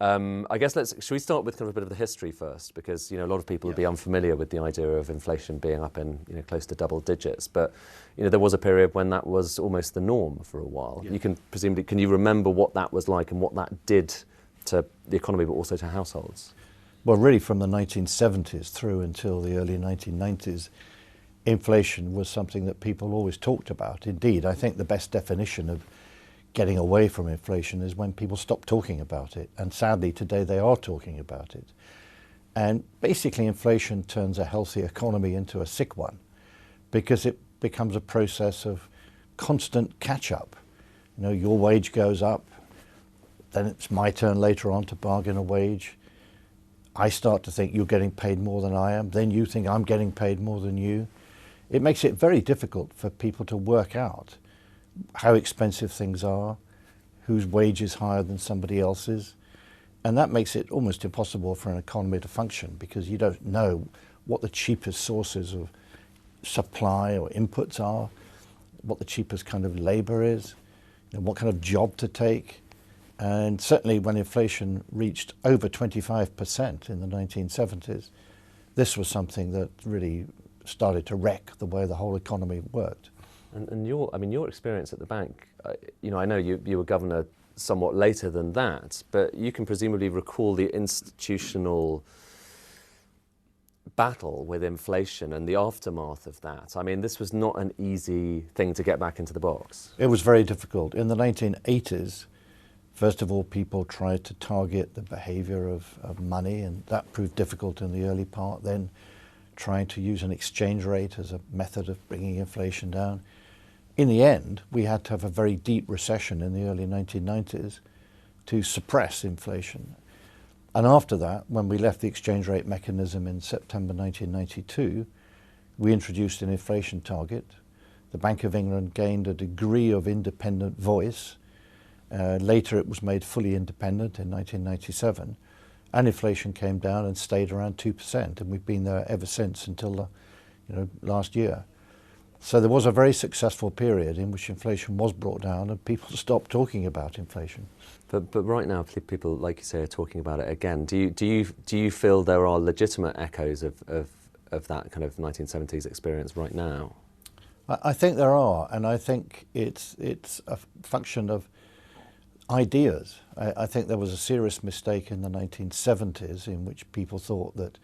I guess should we start with kind of a bit of the history first? Because, a lot of people would be unfamiliar with the idea of inflation being up in, close to double digits. But, there was a period when that was almost the norm for a while. Yeah. Can you remember what that was like and what that did to the economy, but also to households? Well, really from the 1970s through until the early 1990s, inflation was something that people always talked about. Indeed, I think the best definition of getting away from inflation is when people stop talking about it. And sadly, today they are talking about it. And basically, inflation turns a healthy economy into a sick one because it becomes a process of constant catch-up. Your wage goes up, then it's my turn later on to bargain a wage. I start to think you're getting paid more than I am, then you think I'm getting paid more than you. It makes it very difficult for people to work out how expensive things are, whose wage is higher than somebody else's. And that makes it almost impossible for an economy to function because you don't know what the cheapest sources of supply or inputs are, what the cheapest kind of labor is, what kind of job to take. And certainly when inflation reached over 25% in the 1970s, this was something that really started to wreck the way the whole economy worked. And your experience at the bank, I know you were governor somewhat later than that, but you can presumably recall the institutional battle with inflation and the aftermath of that. This was not an easy thing to get back into the box. It was very difficult. In the 1980s, first of all, people tried to target the behavior of money, and that proved difficult in the early part. Then trying to use an exchange rate as a method of bringing inflation down. In the end, we had to have a very deep recession in the early 1990s to suppress inflation. And after that, when we left the exchange rate mechanism in September 1992, we introduced an inflation target. The Bank of England gained a degree of independent voice. Later, it was made fully independent in 1997. And inflation came down and stayed around 2%, and we've been there ever since until last year. So there was a very successful period in which inflation was brought down and people stopped talking about inflation. But right now, people, like you say, are talking about it again. Do you feel there are legitimate echoes of that kind of 1970s experience right now? I think there are, and I think it's a function of ideas. I think there was a serious mistake in the 1970s in which people thought that,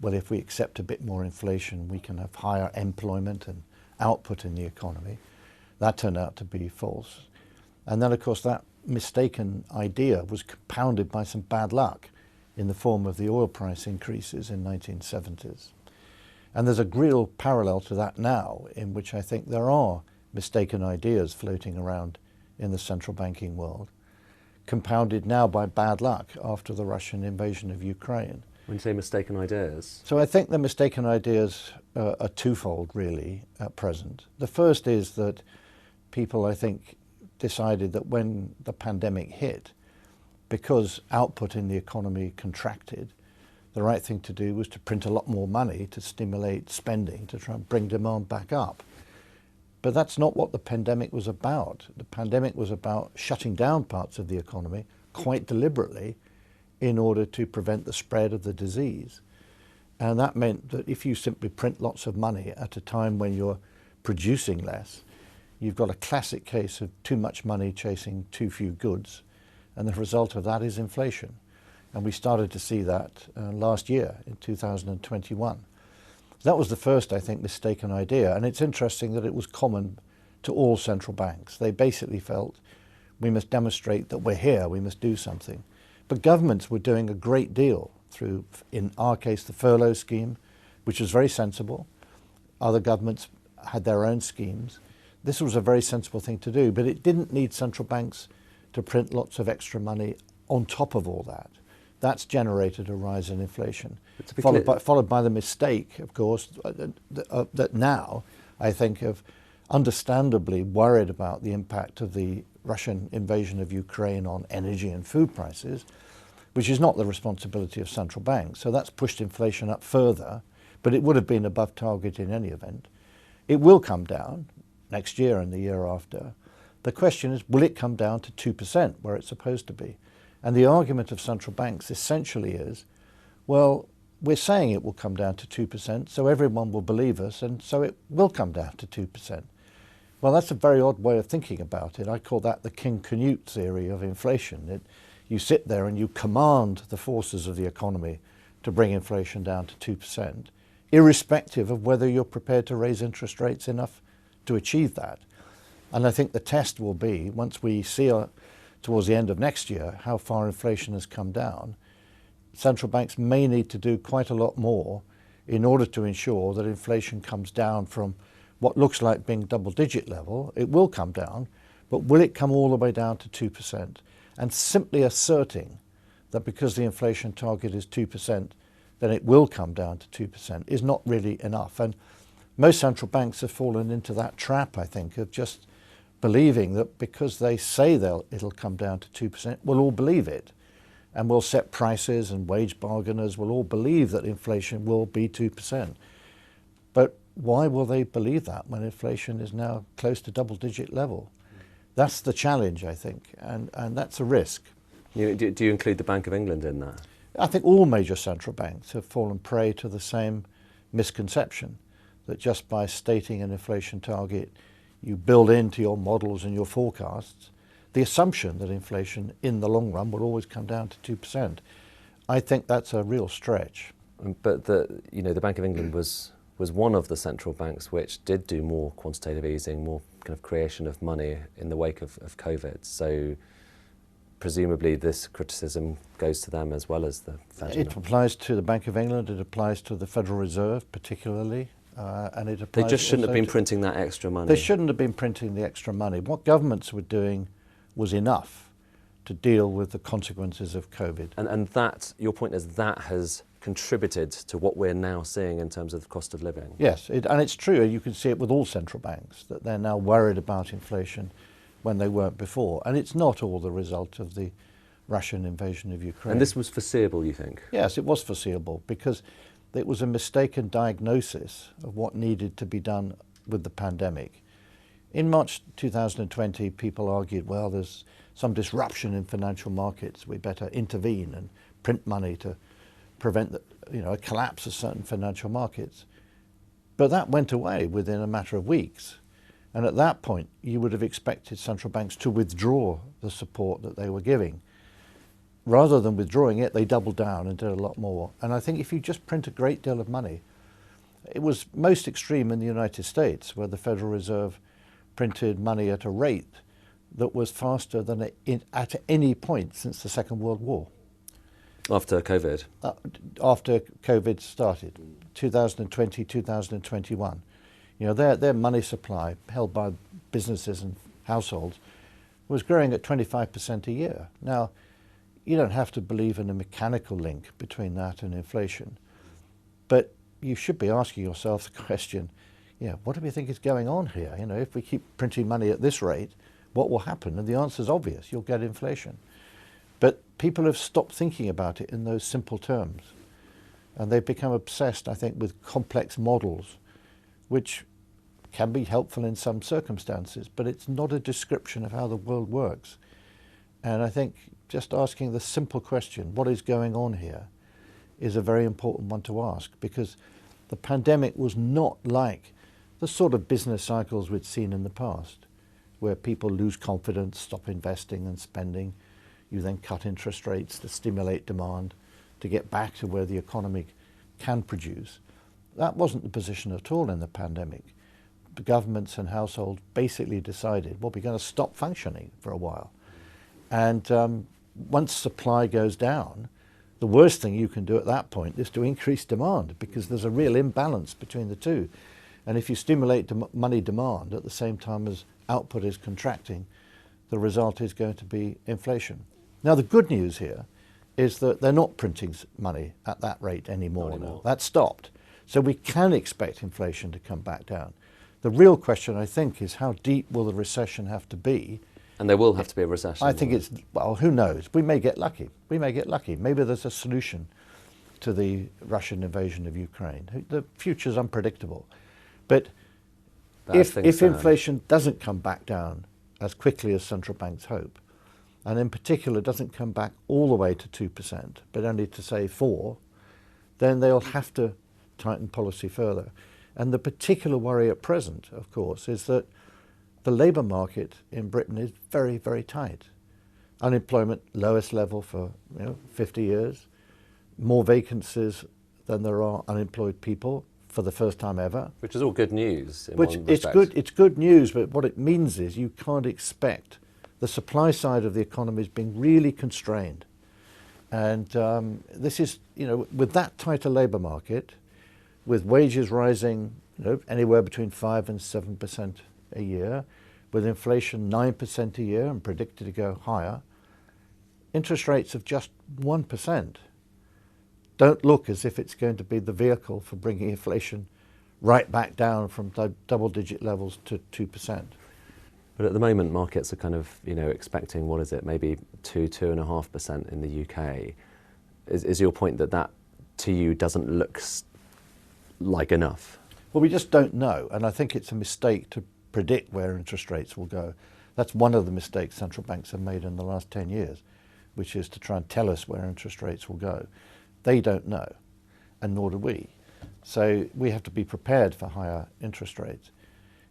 well, if we accept a bit more inflation, we can have higher employment and output in the economy. That turned out to be false. And then, of course, that mistaken idea was compounded by some bad luck in the form of the oil price increases in the 1970s. And there's a real parallel to that now, in which I think there are mistaken ideas floating around in the central banking world, compounded now by bad luck after the Russian invasion of Ukraine. When you say mistaken ideas? So I think the mistaken ideas are twofold, really, at present. The first is that people, I think, decided that when the pandemic hit, because output in the economy contracted, the right thing to do was to print a lot more money to stimulate spending, to try and bring demand back up. But that's not what the pandemic was about. The pandemic was about shutting down parts of the economy quite deliberately in order to prevent the spread of the disease. And that meant that if you simply print lots of money at a time when you're producing less, you've got a classic case of too much money chasing too few goods. And the result of that is inflation. And we started to see that last year in 2021. That was the first, I think, mistaken idea. And it's interesting that it was common to all central banks. They basically felt we must demonstrate that we're here, we must do something. But governments were doing a great deal through, in our case, the furlough scheme, which was very sensible. Other governments had their own schemes. This was a very sensible thing to do, but it didn't need central banks to print lots of extra money on top of all that. That's generated a rise in inflation, followed by the mistake, of course, that now I think have understandably worried about the impact of the Russian invasion of Ukraine on energy and food prices, which is not the responsibility of central banks. So that's pushed inflation up further, but it would have been above target in any event. It will come down next year and the year after. The question is, will it come down to 2% where it's supposed to be? And the argument of central banks essentially is, well, we're saying it will come down to 2%, so everyone will believe us, and so it will come down to 2%. Well, that's a very odd way of thinking about it. I call that the King-Canute theory of inflation. You sit there and you command the forces of the economy to bring inflation down to 2%, irrespective of whether you're prepared to raise interest rates enough to achieve that. And I think the test will be, once we see towards the end of next year how far inflation has come down, central banks may need to do quite a lot more in order to ensure that inflation comes down from what looks like being double-digit level. It will come down, but will it come all the way down to 2%? And simply asserting that because the inflation target is 2%, then it will come down to 2% is not really enough. And most central banks have fallen into that trap, I think, of just believing that because they say it'll come down to 2%, we'll all believe it. And we'll set prices, and wage bargainers will all believe that inflation will be 2%. But why will they believe that when inflation is now close to double-digit level? That's the challenge, I think, and that's a risk. Do you include the Bank of England in that? I think all major central banks have fallen prey to the same misconception, that just by stating an inflation target, you build into your models and your forecasts the assumption that inflation in the long run will always come down to 2%. I think that's a real stretch. But the Bank of England was one of the central banks which did do more quantitative easing, more kind of creation of money in the wake of COVID. So presumably this criticism goes to them as well as the Fed. It applies to the Bank of England, it applies to the Federal Reserve particularly, and it applies. They just shouldn't have been printing that extra money. They shouldn't have been printing the extra money. What governments were doing was enough to deal with the consequences of COVID. And that, your point is, that has contributed to what we're now seeing in terms of the cost of living. Yes, and it's true. You can see it with all central banks, that they're now worried about inflation when they weren't before. And it's not all the result of the Russian invasion of Ukraine. And this was foreseeable, you think? Yes, it was foreseeable, because it was a mistaken diagnosis of what needed to be done with the pandemic. In March 2020, people argued, well, there's some disruption in financial markets, we better intervene and print money to prevent a collapse of certain financial markets. But that went away within a matter of weeks. And at that point, you would have expected central banks to withdraw the support that they were giving. Rather than withdrawing it, they doubled down and did a lot more. And I think if you just print a great deal of money, it was most extreme in the United States, where the Federal Reserve printed money at a rate that was faster than at any point since the Second World War. After COVID? After COVID started, 2020, 2021. Their money supply held by businesses and households was growing at 25% a year. Now, you don't have to believe in a mechanical link between that and inflation, but you should be asking yourself the question, what do we think is going on here? If we keep printing money at this rate, what will happen? And the answer is obvious, you'll get inflation. But people have stopped thinking about it in those simple terms. And they've become obsessed, I think, with complex models, which can be helpful in some circumstances, but it's not a description of how the world works. And I think just asking the simple question, what is going on here, is a very important one to ask, because the pandemic was not like the sort of business cycles we'd seen in the past, where people lose confidence, stop investing and spending. You then cut interest rates to stimulate demand, to get back to where the economy can produce. That wasn't the position at all in the pandemic. The governments and households basically decided, well, we're going to stop functioning for a while. And once supply goes down, the worst thing you can do at that point is to increase demand, because there's a real imbalance between the two. And if you stimulate money demand at the same time as output is contracting, the result is going to be inflation. Now, the good news here is that they're not printing money at that rate anymore. Now. That stopped. So we can expect inflation to come back down. The real question, I think, is how deep will the recession have to be? And there will have to be a recession. I think well, who knows? We may get lucky. We may get lucky. Maybe there's a solution to the Russian invasion of Ukraine. The future's unpredictable. But if inflation doesn't come back down as quickly as central banks hope, and in particular doesn't come back all the way to 2%, but only to say 4%, then they'll have to tighten policy further. And the particular worry at present, of course, is that the labour market in Britain is very, very tight. Unemployment, lowest level for 50 years, more vacancies than there are unemployed people for the first time ever. Which is all good news in Which one it's respect. it's good news, but what it means is you can't expect the supply side of the economy is being really constrained. And this is, with that tighter labour market, with wages rising anywhere between 5 and 7% a year, with inflation 9% a year and predicted to go higher, interest rates of just 1% don't look as if it's going to be the vehicle for bringing inflation right back down from double-digit levels to 2%. But at the moment, markets are kind of, expecting, what is it, maybe 2.5% in the UK. Is your point that to you doesn't look like enough? Well, we just don't know, and I think it's a mistake to predict where interest rates will go. That's one of the mistakes central banks have made in the last 10 years, which is to try and tell us where interest rates will go. They don't know, and nor do we. So we have to be prepared for higher interest rates.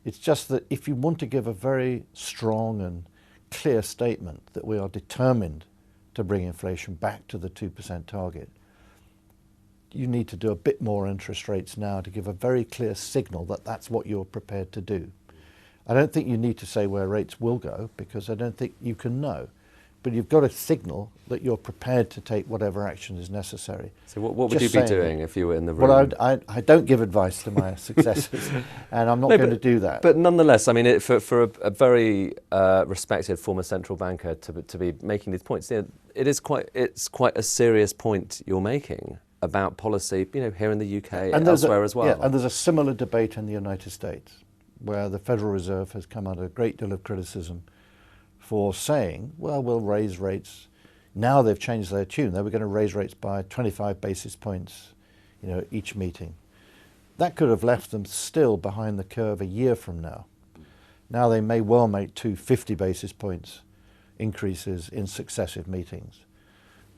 It's just that if you want to give a very strong and clear statement that we are determined to bring inflation back to the 2% target, you need to do a bit more interest rates now to give a very clear signal that that's what you're prepared to do. I don't think you need to say where rates will go, because I don't think you can know. But you've got to signal that you're prepared to take whatever action is necessary. So what would you be doing if you were in the room? Well, I don't give advice to my successors, and I'm not going to do that. But nonetheless, I mean, for a very respected former central banker to be making these points, it's quite a serious point you're making about policy, here in the UK and elsewhere as well. Yeah, and there's a similar debate in the United States, where the Federal Reserve has come under a great deal of criticism for saying, well, we'll raise rates. Now they've changed their tune. They were going to raise rates by 25 basis points, each meeting. That could have left them still behind the curve a year from now. Now they may well make 50 basis points increases in successive meetings.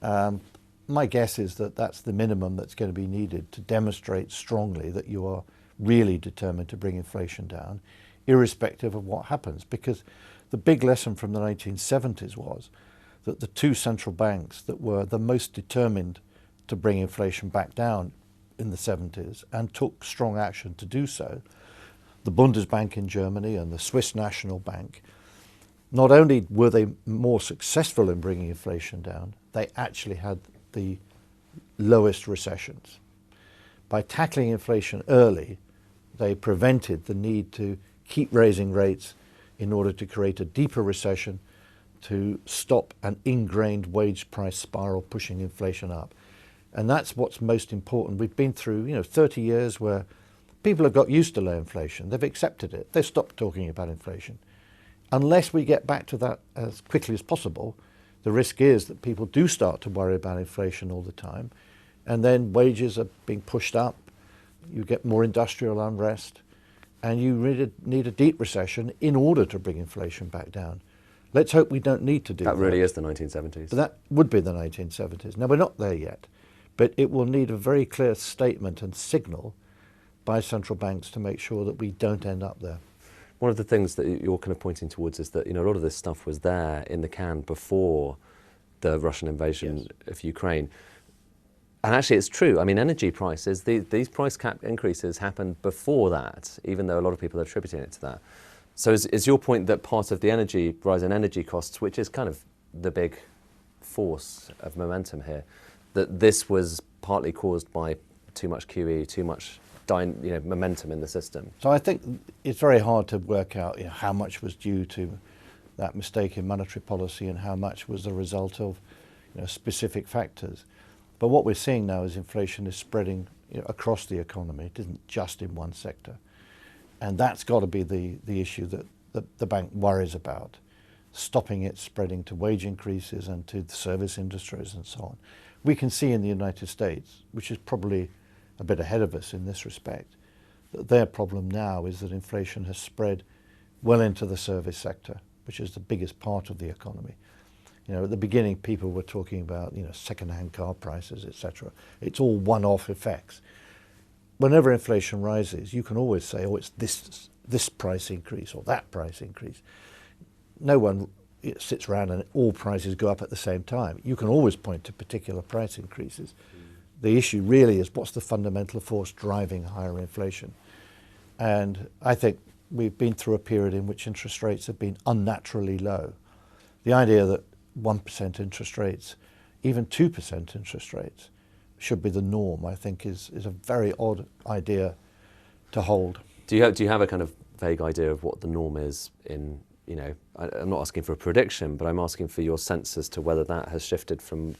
My guess is that that's the minimum that's going to be needed to demonstrate strongly that you are really determined to bring inflation down, irrespective of what happens. Because the big lesson from the 1970s was that the two central banks that were the most determined to bring inflation back down in the 70s and took strong action to do so, the Bundesbank in Germany and the Swiss National Bank, not only were they more successful in bringing inflation down, they actually had the lowest recessions. By tackling inflation early, they prevented the need to keep raising rates in order to create a deeper recession, to stop an ingrained wage price spiral pushing inflation up. And that's what's most important. We've been through 30 years where people have got used to low inflation. They've accepted it. They've stopped talking about inflation. Unless we get back to that as quickly as possible, the risk is that people do start to worry about inflation all the time, and then wages are being pushed up, you get more industrial unrest, and you really need a deep recession in order to bring inflation back down. Let's hope we don't need to do that. That really is the 1970s. But that would be the 1970s. Now, we're not there yet, but it will need a very clear statement and signal by central banks to make sure that we don't end up there. One of the things that you're kind of pointing towards is that a lot of this stuff was there in the can before the Russian invasion of Ukraine. And actually it's true. I mean, energy prices, these price cap increases happened before that, even though a lot of people are attributing it to that. So is your point that part of the rise in energy costs, which is kind of the big force of momentum here, that this was partly caused by too much QE, too much momentum in the system? So I think it's very hard to work out how much was due to that mistake in monetary policy and how much was the result of specific factors. But what we're seeing now is inflation is spreading across the economy. It isn't just in one sector. And that's got to be the issue that the bank worries about, stopping it spreading to wage increases and to the service industries and so on. We can see in the United States, which is probably a bit ahead of us in this respect, that their problem now is that inflation has spread well into the service sector, which is the biggest part of the economy. You know, at the beginning, people were talking about, you know, second-hand car prices, etc. It's all one-off effects. Whenever inflation rises, you can always say, oh, it's this price increase or that price increase. No one sits around and all prices go up at the same time. You can always point to particular price increases. The issue really is what's the fundamental force driving higher inflation. And I think we've been through a period in which interest rates have been unnaturally low. The idea that 1% interest rates, even 2% interest rates, should be the norm, I think is a very odd idea to hold. Do you have a kind of vague idea of what the norm is in, you know, I'm not asking for a prediction, but I'm asking for your sense as to whether that has shifted from,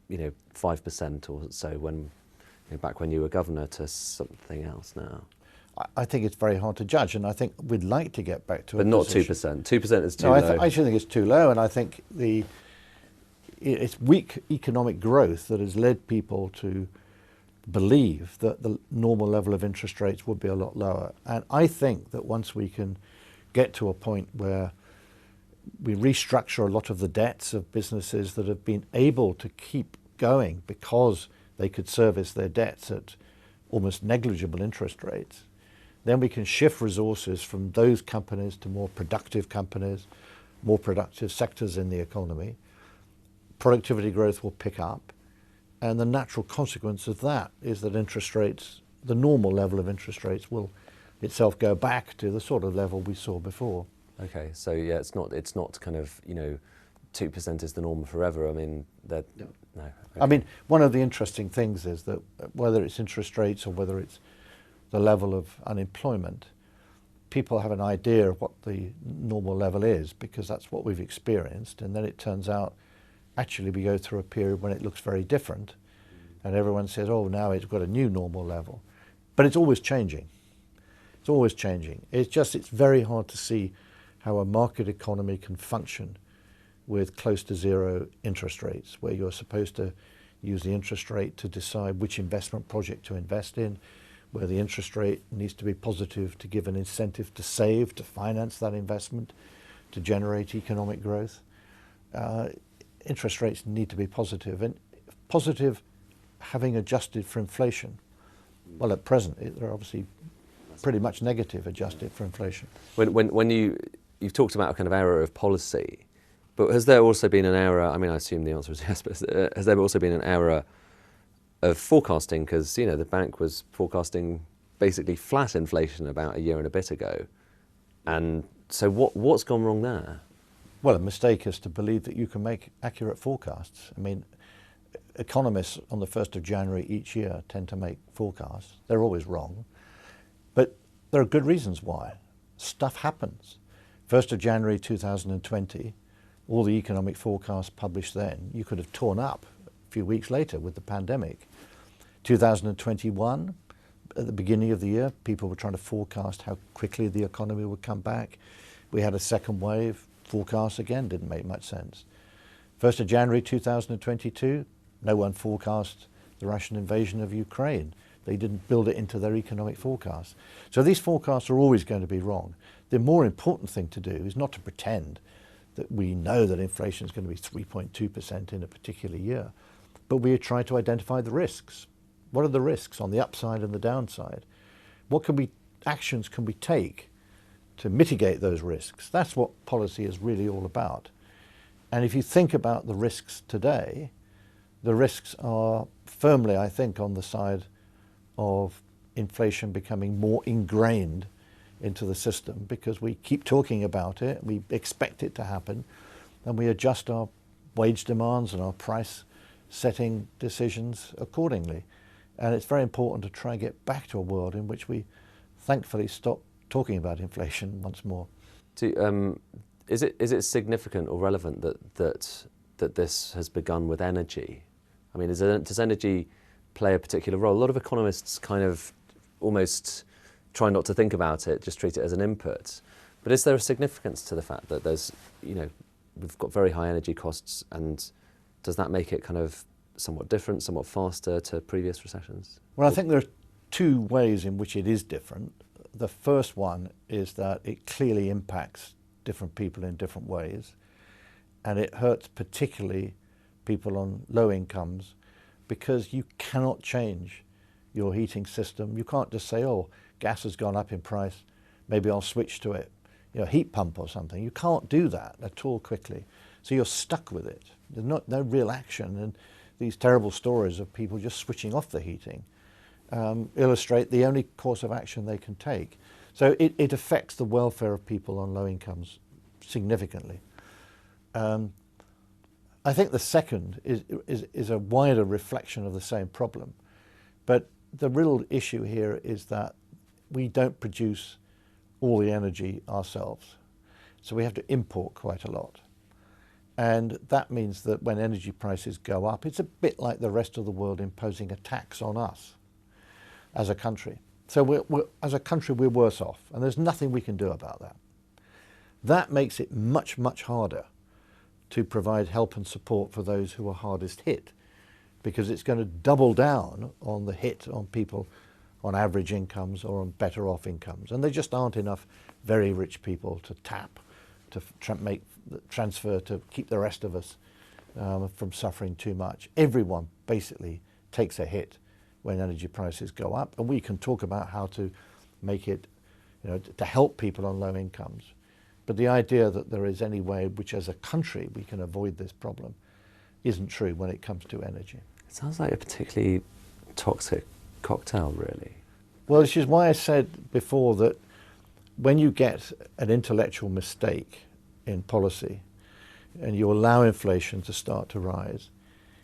you know, 5% or so when, you know, back when you were governor to something else now? I think it's very hard to judge, and I think we'd like to get back to but a not position. 2%. 2% is too No, low. I actually think it's too low, and I think it's weak economic growth that has led people to believe that the normal level of interest rates would be a lot lower. And I think that once we can get to a point where we restructure a lot of the debts of businesses that have been able to keep going because they could service their debts at almost negligible interest rates, then we can shift resources from those companies to more productive companies, more productive sectors in the economy. Productivity growth will pick up, and the natural consequence of that is that interest rates, the normal level of interest rates, will itself go back to the sort of level we saw before. Okay, so yeah, it's not kind of, you know, 2% is the norm forever. I mean, no. Okay. I mean, one of the interesting things is that whether it's interest rates or whether it's the level of unemployment, people have an idea of what the normal level is because that's what we've experienced, and then it turns out actually we go through a period when it looks very different, and everyone says, oh, now it's got a new normal level. But it's always changing. It's always changing. It's very hard to see how a market economy can function with close to zero interest rates, where you're supposed to use the interest rate to decide which investment project to invest in, where the interest rate needs to be positive to give an incentive to save, to finance that investment, to generate economic growth. Interest rates need to be positive, and positive having adjusted for inflation. Well, at present, they're obviously pretty much negative adjusted for inflation. When you've talked about a kind of error of policy, but has there also been an error, I mean, I assume the answer is yes, but has there also been an error of forecasting? Because, you know, the bank was forecasting basically flat inflation about a year and a bit ago. And so what's gone wrong there? Well, a mistake is to believe that you can make accurate forecasts. I mean, economists on the 1st of January each year tend to make forecasts. They're always wrong. But there are good reasons why. Stuff happens. 1st of January 2020, all the economic forecasts published then, you could have torn up a few weeks later with the pandemic. 2021, at the beginning of the year, people were trying to forecast how quickly the economy would come back. We had a second wave. Forecasts again didn't make much sense. 1st of January 2022, no one forecast the Russian invasion of Ukraine. They didn't build it into their economic forecasts. So these forecasts are always going to be wrong. The more important thing to do is not to pretend that we know that inflation is going to be 3.2% in a particular year, but we try to identify the risks. What are the risks on the upside and the downside? What actions can we take to mitigate those risks? That's what policy is really all about. And if you think about the risks today, the risks are firmly, I think, on the side of inflation becoming more ingrained into the system because we keep talking about it, we expect it to happen, and we adjust our wage demands and our price setting decisions accordingly. And it's very important to try and get back to a world in which we thankfully stop talking about inflation once more. Is it significant or relevant that this has begun with energy? I mean, does energy play a particular role? A lot of economists kind of almost try not to think about it, just treat it as an input. But is there a significance to the fact that there's, you know, we've got very high energy costs, and does that make it kind of somewhat different, somewhat faster to previous recessions? Well, I think there are two ways in which it is different. The first one is that it clearly impacts different people in different ways. and it hurts particularly people on low incomes, because you cannot change your heating system. You can't just say, oh, gas has gone up in price, maybe I'll switch to it, heat pump or something. You can't do that at all quickly. So you're stuck with it. There's no real action. And these terrible stories of people just switching off the heating illustrate the only course of action they can take. So it affects the welfare of people on low incomes significantly. I think the second is a wider reflection of the same problem. But the real issue here is that we don't produce all the energy ourselves. So we have to import quite a lot. And that means that when energy prices go up, it's a bit like the rest of the world imposing a tax on us as a country. So as a country, we're worse off, and there's nothing we can do about that. That makes it much, much harder to provide help and support for those who are hardest hit, because it's going to double down on the hit on people on average incomes or on better off incomes. And there just aren't enough very rich people to tap, to make the transfer to keep the rest of us from suffering too much. Everyone basically takes a hit when energy prices go up, and we can talk about how to make it, to help people on low incomes. But the idea that there is any way which as a country we can avoid this problem isn't true when it comes to energy. It sounds like a particularly toxic cocktail, really. Well, which is why I said before that when you get an intellectual mistake in policy and you allow inflation to start to rise,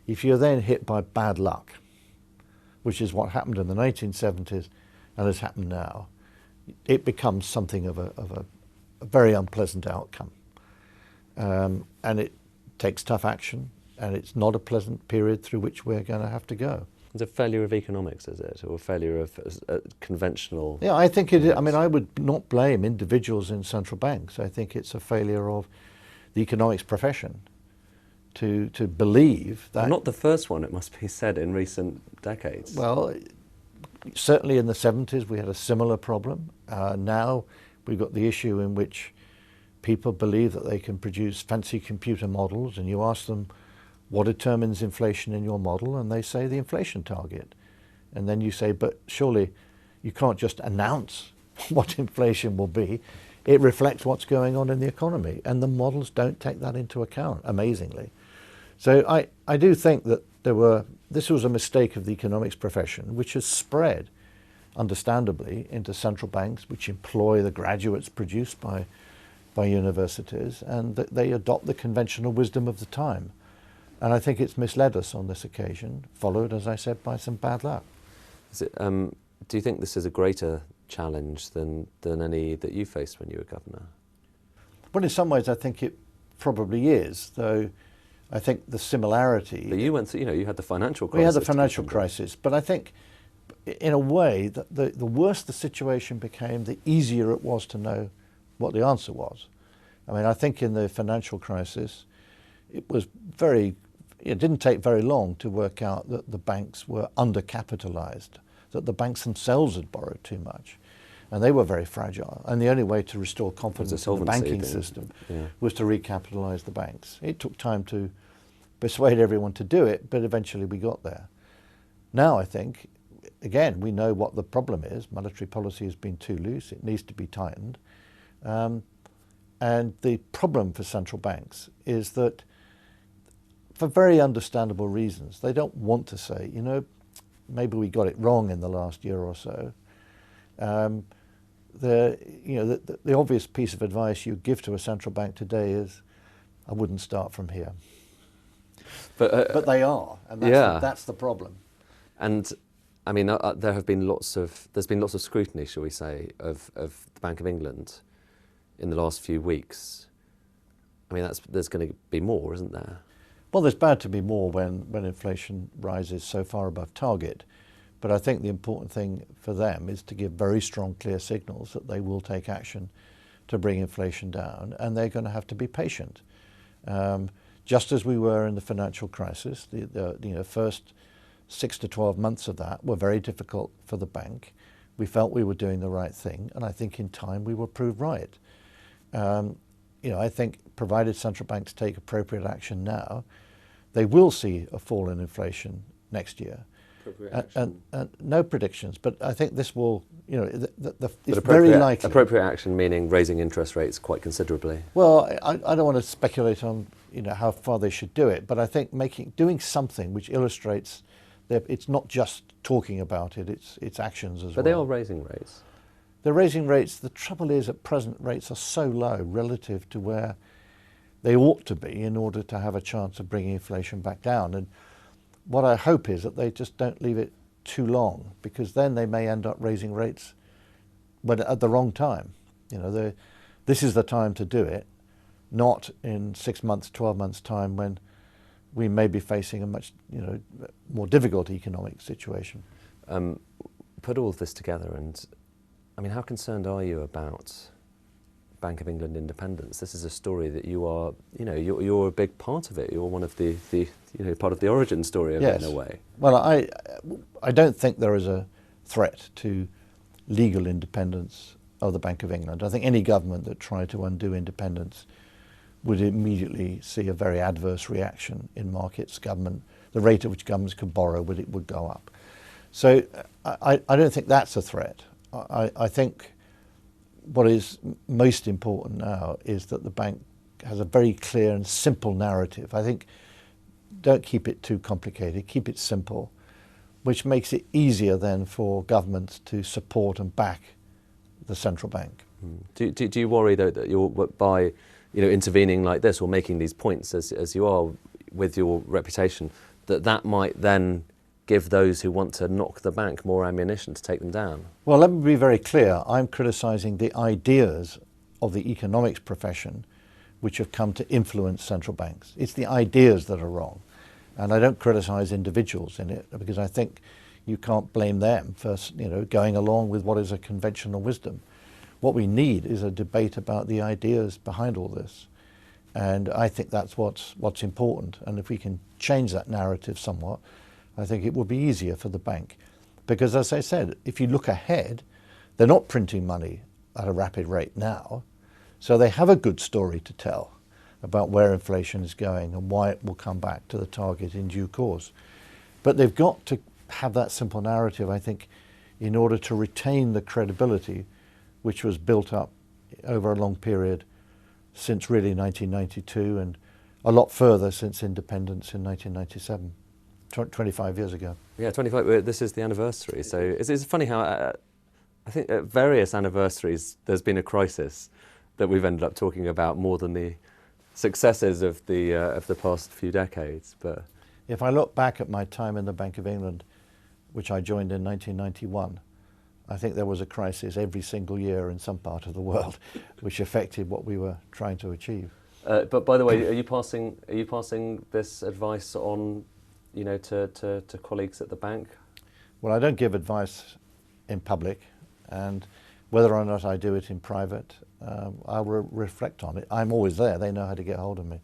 if you're then hit by bad luck, which is what happened in the 1970s and has happened now, it becomes something of a very unpleasant outcome. And it takes tough action, and it's not a pleasant period through which we're going to have to go. It's a failure of economics, is it? Or a failure of conventional... Yeah, I think it is. I mean, I would not blame individuals in central banks. I think it's a failure of the economics profession to believe that... Well, not the first one, it must be said, in recent decades. Well, certainly in the 70s we had a similar problem. Now we've got the issue in which people believe that they can produce fancy computer models, and you ask them, what determines inflation in your model? And they say the inflation target. And then you say, but surely you can't just announce what inflation will be. It reflects what's going on in the economy. And the models don't take that into account, amazingly. So I do think that this was a mistake of the economics profession, which has spread, understandably, into central banks, which employ the graduates produced by universities, and that they adopt the conventional wisdom of the time. And I think it's misled us on this occasion, followed, as I said, by some bad luck. Is it, do you think this is a greater challenge than any that you faced when you were governor? Well, in some ways, I think it probably is, though I think the similarity... But you went through, you had the financial crisis. We had the financial crisis, but I think, in a way, that the worse the situation became, the easier it was to know what the answer was. I mean, I think in the financial crisis, it didn't take very long to work out that the banks were undercapitalized, that the banks themselves had borrowed too much, and they were very fragile. And the only way to restore confidence in the banking system was to recapitalize the banks. It took time to persuade everyone to do it, but eventually we got there. Now I think, again, we know what the problem is. Monetary policy has been too loose. It needs to be tightened. And the problem for central banks is that, for very understandable reasons, they don't want to say, maybe we got it wrong in the last year or so. The obvious piece of advice you give to a central bank today is, I wouldn't start from here. But they are, and that's the problem. And I mean, there's been lots of scrutiny, shall we say, of the Bank of England in the last few weeks. I mean, there's going to be more, isn't there? Well, there's bound to be more when inflation rises so far above target. But I think the important thing for them is to give very strong, clear signals that they will take action to bring inflation down, and they're going to have to be patient. Just as we were in the financial crisis, the first 6 to 12 months of that were very difficult for the bank. We felt we were doing the right thing, and I think in time we were proved right. I think provided central banks take appropriate action now, they will see a fall in inflation next year. And no predictions, but I think this will, you know, it's very likely. Appropriate action meaning raising interest rates quite considerably. Well, I don't want to speculate on, you know, how far they should do it, but I think doing something which illustrates that it's not just talking about it, it's actions as well. But they are raising rates. They're raising rates. The trouble is at present rates are so low relative to where they ought to be in order to have a chance of bringing inflation back down. And what I hope is that they just don't leave it too long, because then they may end up raising rates but at the wrong time. You know, this is the time to do it, not in 6 months, 12 months' time when we may be facing a much, you know, more difficult economic situation. Put all of this together, and I mean, how concerned are you about Bank of England independence? This is a story that you are, you know, you're a big part of it. You're one of the you know, part of the origin story of it in a way. Well, I don't think there is a threat to legal independence of the Bank of England. I think any government that tried to undo independence would immediately see a very adverse reaction in markets. The rate at which governments could borrow would go up. So I don't think that's a threat. I think what is most important now is that the bank has a very clear and simple narrative. I think don't keep it too complicated, keep it simple, which makes it easier then for governments to support and back the central bank. Do you worry though that you're, by intervening like this or making these points as you are with your reputation, that might then give those who want to knock the bank more ammunition to take them down? Well, let me be very clear. I'm criticising the ideas of the economics profession which have come to influence central banks. It's the ideas that are wrong. And I don't criticise individuals in it, because I think you can't blame them for going along with what is a conventional wisdom. What we need is a debate about the ideas behind all this. And I think that's what's important. And if we can change that narrative somewhat, I think it will be easier for the bank. Because as I said, if you look ahead, they're not printing money at a rapid rate now. So they have a good story to tell about where inflation is going and why it will come back to the target in due course. But they've got to have that simple narrative, I think, in order to retain the credibility which was built up over a long period since really 1992 and a lot further since independence in 1997, 25 years ago. Yeah, 25, this is the anniversary. So it's funny how I think at various anniversaries there's been a crisis that we've ended up talking about more than the successes of the past few decades. But if I look back at my time in the Bank of England, which I joined in 1991, I think there was a crisis every single year in some part of the world, which affected what we were trying to achieve. But by the way, are you passing this advice on, to colleagues at the bank? Well, I don't give advice in public, and whether or not I do it in private, I will reflect on it. I'm always there. They know how to get hold of me.